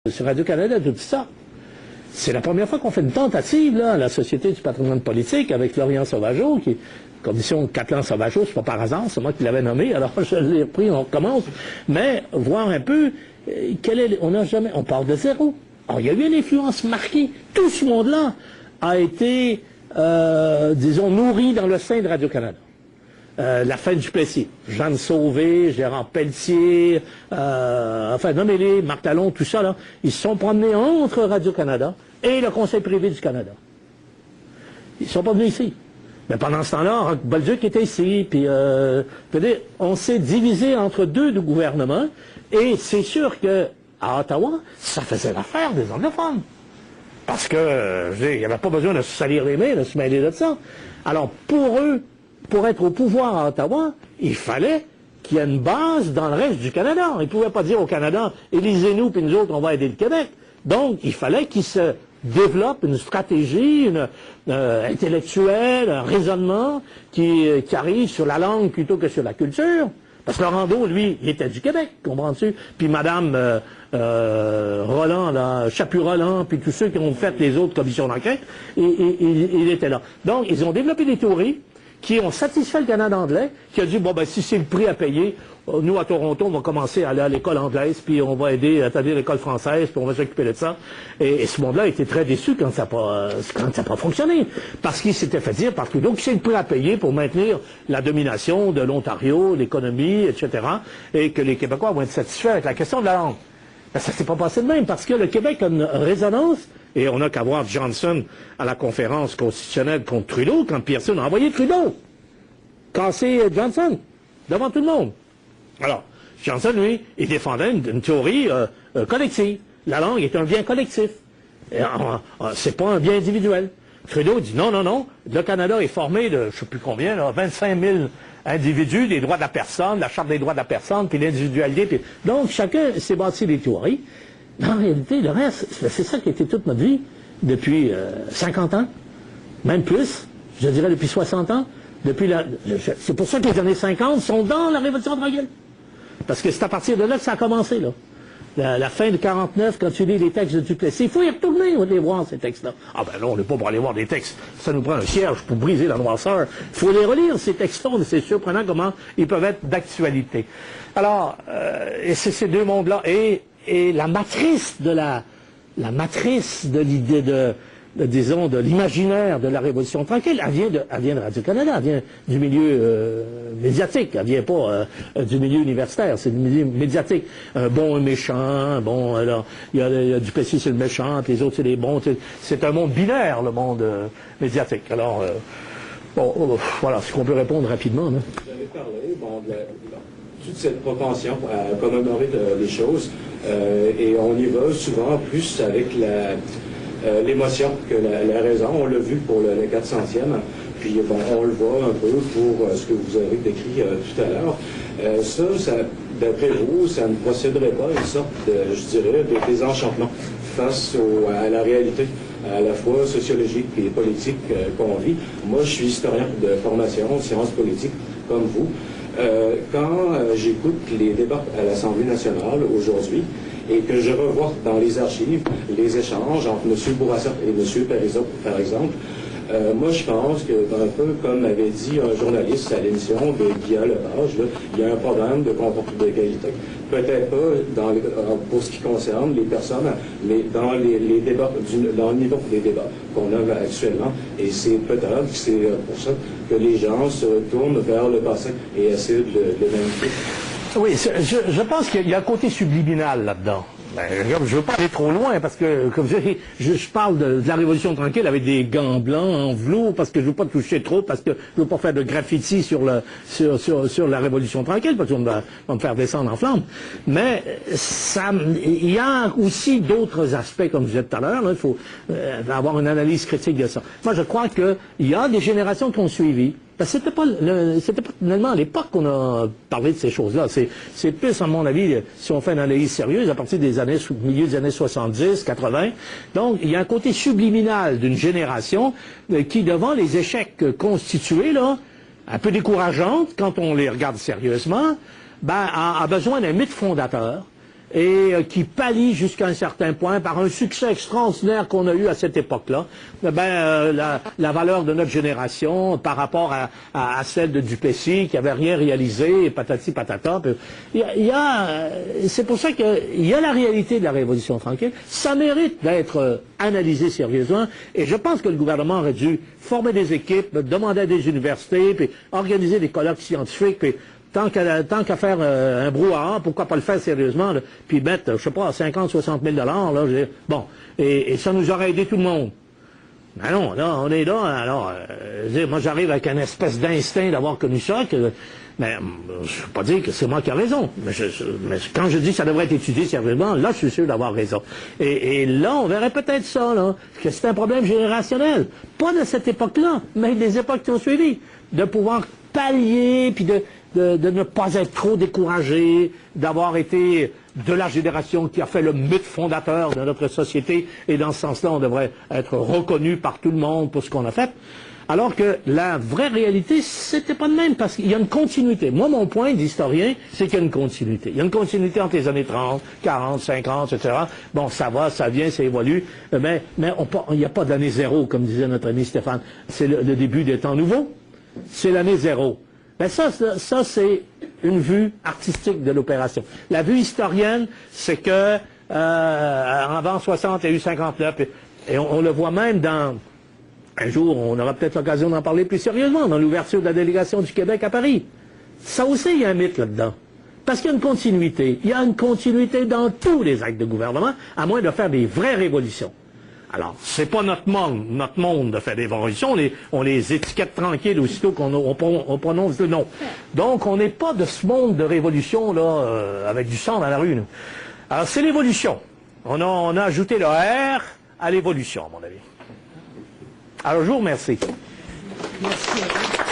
Sur Radio-Canada, tout ça. C'est la première fois qu'on fait une tentative, là, à la Société du patrimoine politique, avec Florian Sauvageau, qui est commission Catlan Sauvageau, c'est pas par hasard, c'est moi qui l'avais nommé, alors je l'ai repris, on recommence. Mais, voir un peu, on part de zéro. Alors, il y a eu une influence marquée. Tout ce monde-là a été, disons, nourri dans le sein de Radio-Canada. La fin du Plessis, Jeanne Sauvé, Gérard Pelletier, enfin, nommez-les, Marc Talon, tout ça, là, ils se sont promenés entre Radio-Canada et le Conseil privé du Canada. Ils ne sont pas venus ici. Mais pendant ce temps-là, Roch Bolduc était ici, puis on s'est divisé entre deux gouvernements, et c'est sûr que à Ottawa, ça faisait l'affaire des anglophones. Parce que, il n'y avait pas besoin de se salir les mains, de se mêler de ça. Alors, pour eux, pour être au pouvoir à Ottawa, il fallait qu'il y ait une base dans le reste du Canada. Ils ne pouvaient pas dire au Canada, élisez-nous, puis nous autres, on va aider le Québec. Donc, il fallait qu'il se développe une stratégie intellectuelle, un raisonnement qui arrive sur la langue plutôt que sur la culture. Parce que Laurando, lui, il était du Québec, comprends-tu? Puis Madame Roland, là, Chaput-Roland, puis tous ceux qui ont fait les autres commissions d'enquête, il était là. Donc, ils ont développé des théories qui ont satisfait le Canada anglais, qui a dit, bon, ben, si c'est le prix à payer, nous, à Toronto, on va commencer à aller à l'école anglaise, puis on va aider à établir l'école française, puis on va s'occuper de ça. Et ce monde-là était très déçu quand ça n'a pas fonctionné. Parce qu'il s'était fait dire par Trudeau que c'est le prix à payer pour maintenir la domination de l'Ontario, l'économie, etc., et que les Québécois vont être satisfaits avec la question de la langue. Ben, ça s'est pas passé de même, parce que le Québec a une résonance, et on n'a qu'à voir Johnson à la conférence constitutionnelle contre Trudeau, quand Pearson a envoyé Trudeau casser Johnson, devant tout le monde. Alors, Johnson, lui, il défendait une théorie collective. La langue est un bien collectif. C'est pas un bien individuel. Trudeau dit non, non, non, le Canada est formé de, je ne sais plus combien, là, 25 000 individus, des droits de la personne, la Charte des droits de la personne, puis l'individualité. Puis... Donc, chacun s'est bâti des théories. En réalité, le reste, c'est ça qui a été toute notre vie, depuis 50 ans, même plus, je dirais depuis 60 ans. C'est pour ça que les années 50 sont dans la Révolution tranquille. Parce que c'est à partir de là que ça a commencé, là. La fin de 49, quand tu lis les textes de Duplessis, il faut y retourner, on va les voir, ces textes-là. Ah ben non, on n'est pas pour aller voir des textes. Ça nous prend un cierge pour briser la noirceur. Il faut les relire, ces textes-là, mais c'est surprenant comment ils peuvent être d'actualité. Alors, et c'est ces deux mondes-là. Et la matrice de l'idée disons, de l'imaginaire de la Révolution tranquille, elle vient de Radio-Canada, elle vient du milieu médiatique, elle vient pas du milieu universitaire, c'est du milieu médiatique. Bon et méchant, bon, alors, il y a Duplessis c'est le méchant, puis les autres c'est les bons, c'est un monde binaire, le monde médiatique. Alors, voilà, ce qu'on peut répondre rapidement. Hein. Vous avez parlé, de toute cette propension à commémorer les choses, et on y va souvent plus avec l'émotion que la raison. On l'a vu pour le 400e, puis bon, on le voit un peu pour ce que vous avez décrit tout à l'heure. Ça, d'après vous, ça ne procéderait pas à une sorte de, je dirais, de désenchantement face à la réalité, à la fois sociologique et politique qu'on vit. Moi, je suis historien de formation, sciences politiques, comme vous. Quand j'écoute les débats à l'Assemblée nationale aujourd'hui, et que je revois dans les archives les échanges entre M. Bourassa et M. Parizeau, par exemple, moi je pense que, un peu comme avait dit un journaliste à l'émission de Guillaume Lepage, là, il y a un problème de comportement d'égalité. Peut-être pas pour ce qui concerne les personnes, mais dans les débats, dans le niveau des débats qu'on a actuellement, et c'est peut-être pour ça que les gens se tournent vers le passé et essaient de le magnifier. Oui, je pense qu'il y a un côté subliminal là-dedans. Ben, je ne veux pas aller trop loin, parce que, comme je parle de la Révolution tranquille avec des gants blancs en velours, parce que je ne veux pas toucher trop, parce que je ne veux pas faire de graffiti sur la Révolution tranquille, parce qu'on va me faire descendre en flammes. Mais il y a aussi d'autres aspects, comme je disais tout à l'heure, il faut avoir une analyse critique de ça. Moi, je crois qu'il y a des générations qui ont suivi. C'était pas finalement à l'époque qu'on a parlé de ces choses-là. C'est plus, à mon avis, si on fait une analyse sérieuse, à partir des milieu des années 70, 80. Donc, il y a un côté subliminal d'une génération qui, devant les échecs constitués, là, un peu décourageante quand on les regarde sérieusement, ben, a besoin d'un mythe fondateur et qui pallie jusqu'à un certain point par un succès extraordinaire qu'on a eu à cette époque-là, la valeur de notre génération par rapport à celle de Duplessis qui avait rien réalisé, et patati patata. C'est pour ça qu'il y a la réalité de la Révolution tranquille. Ça mérite d'être analysé sérieusement, et je pense que le gouvernement aurait dû former des équipes, demander à des universités, puis organiser des colloques scientifiques, puis tant qu'à faire un brouhaha, pourquoi pas le faire sérieusement, là, puis mettre, je sais pas, 50, 60 000 $, là, bon, et ça nous aurait aidé tout le monde. Ben non, là, on est là, alors, moi j'arrive avec une espèce d'instinct d'avoir connu ça, mais je ne veux pas dire que c'est moi qui ai raison, mais quand je dis que ça devrait être étudié sérieusement, là je suis sûr d'avoir raison. Et là, on verrait peut-être ça, là, que c'est un problème générationnel, pas de cette époque-là, mais des époques qui ont suivi, de pouvoir pallier, puis de ne pas être trop découragé, d'avoir été de la génération qui a fait le mythe fondateur de notre société, et dans ce sens-là, on devrait être reconnu par tout le monde pour ce qu'on a fait. Alors que la vraie réalité, c'était pas de même, parce qu'il y a une continuité. Moi, mon point d'historien, c'est qu'il y a une continuité. Il y a une continuité entre les années 30, 40, 50, etc. Bon, ça va, ça vient, ça évolue, mais il n'y a pas d'année zéro, comme disait notre ami Stéphane. C'est le début des temps nouveaux. C'est l'année zéro. Ben ça c'est une vue artistique de l'opération. La vue historienne, c'est que avant 60, il y a eu 59, et on le voit même dans... Un jour, on aura peut-être l'occasion d'en parler plus sérieusement, dans l'ouverture de la délégation du Québec à Paris. Ça aussi, il y a un mythe là-dedans. Parce qu'il y a une continuité. Il y a une continuité dans tous les actes de gouvernement, à moins de faire des vraies révolutions. Alors, c'est pas notre monde de faire des révolutions, on les étiquette tranquilles aussitôt on prononce le nom. Donc, on n'est pas de ce monde de révolution, là, avec du sang dans la rue, nous. Alors, c'est l'évolution. On a ajouté le R à l'évolution, à mon avis. Alors, je vous remercie. Merci.